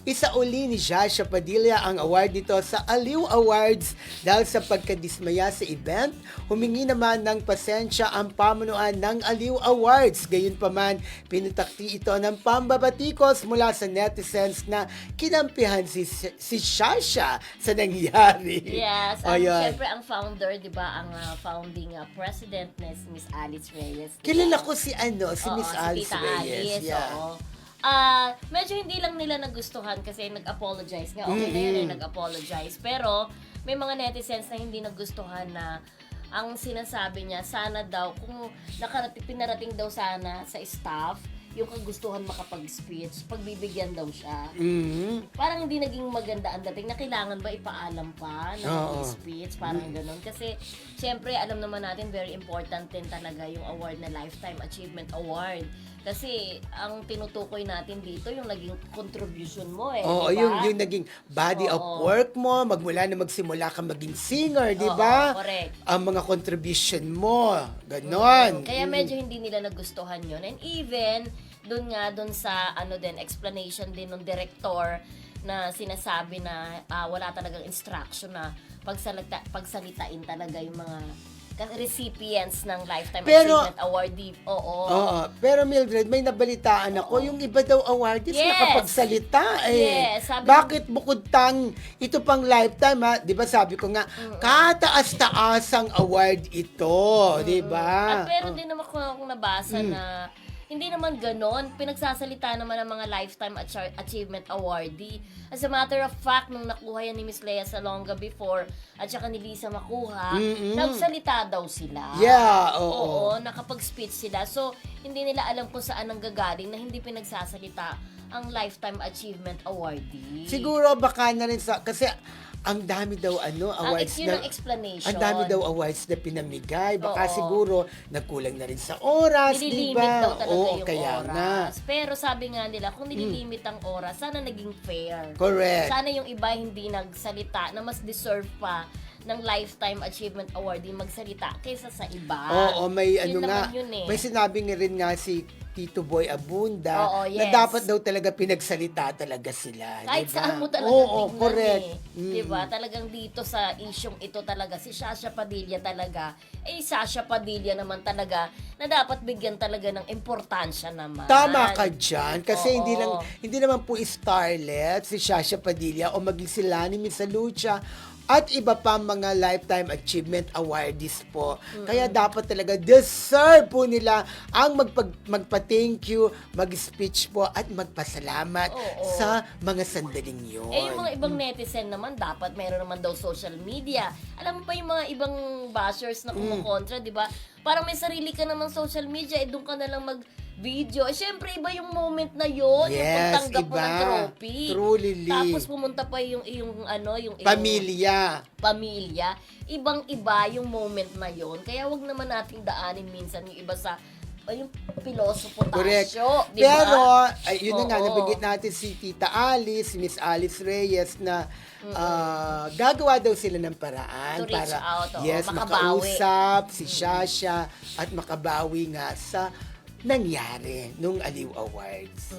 isauli ni Shasha Padilla ang award nito sa Aliw Awards dahil sa pagkadismaya sa event. Humingi naman ng pasensya ang pamunuan ng Aliw Awards. Gayunpaman, pinutakti ito ng pambabatikos mula sa netizens na kinampihan si Shasha sa nangyari. Yes, Ayan. syempre ang founder, 'di ba, ang founding president na si Miss Alice Reyes. Diba? Kilala ko si Miss si Alice Tita Reyes. Alice, Yeah. oo. Medyo hindi lang nila nagustuhan kasi nag-apologize nga. Okay na yun, nag-apologize. Pero may mga netizens na hindi nagustuhan na ang sinasabi niya, sana daw, kung pinarating daw sana sa staff, yung kagustuhan makapag-speech, pagbibigyan daw siya. Parang hindi naging maganda ang dating na kailangan ba ipaalam pa ng speech, parang ganun. Kasi, syempre, alam naman natin, very important din talaga yung award na Lifetime Achievement Award. Kasi, ang tinutukoy natin dito, yung naging contribution mo Oo, diba? yung naging body of work mo, magmula na magsimula ka maging singer, di ba? Correct. Ang mga contribution mo, ganon. Kaya medyo hindi nila nagustuhan yun. And even, dun sa explanation din ng director na sinasabi na wala talagang instruction na pagsalitain talaga yung mga recipients ng Lifetime Achievement Awardee. Oo. Pero Mildred, may nabalitaan ako, yung iba daw awardees Yes. nakapagsalita Yes, sabi Bakit bukod ito pang lifetime ha? Di ba sabi ko nga, kataas-taasang award ito, di ba? At meron din naman akong nabasa na hindi naman ganon. Pinagsasalita naman ng mga Lifetime Achievement Awardee. As a matter of fact, nung nakuha yan ni Miss Lea Salonga before at saka ni Lisa Makuha, nagsalita daw sila. Yeah, Oo, nakapag-speech sila. So, hindi nila alam kung saan ang gagaling na hindi pinagsasalita ang Lifetime Achievement Awardee. Siguro baka na rin kasi ang dami daw awards yun ang explanation. Ang dami daw awards na pinamigay. Baka siguro nagkulang na rin sa oras, di Nililimit ba? daw talaga yung kaya oras. nga. Pero sabi nga nila, kung nililimit ang oras, sana naging fair. Correct. Sana yung iba hindi nagsalita na mas deserve pa ng Lifetime Achievement Award yung magsalita kaysa sa iba. Oo, may Yun nga, naman yun may sinabi nga rin nga si Tito Boy Abunda Oo, na yes. dapat daw talaga pinagsalita talaga sila. Kahit diba? saan mo talaga tingnan correct. Diba? Talagang dito sa isyong ito talaga, si Shasha Padilla talaga, Shasha Padilla naman talaga, na dapat bigyan talaga ng importansya naman. Tama ka dyan. Kasi Oo. hindi naman po starlet si Shasha Padilla o maging si Lani Misalucha at iba pa mga Lifetime Achievement Awardees po. Kaya dapat talaga deserve po nila ang magpa-thank you, mag-speech po at magpasalamat sa mga sandaling yun. Yung mga ibang netizen naman, dapat meron naman daw social media. Alam mo pa yung mga ibang bashers na kumukontra, di ba? Parang may sarili ka namang social media, doon ka na lang mag-video. Siyempre, iba yung moment na yun, yung pagtanggap mo ng trophy. Truly. Tapos pumunta pa yung Pamilya. Ibang-iba yung moment na yun. Kaya wag naman nating daanin minsan yung iba sa yung pilosopo Correct. tasyo, di ba? Pero, yun na nga, Oo. nabanggit natin si Tita Alice, si Miss Alice Reyes na gagawa daw sila ng paraan To reach para out, yes, makabawi. makausap si Shasha at makabawi nga sa nangyari nung Aliw Awards.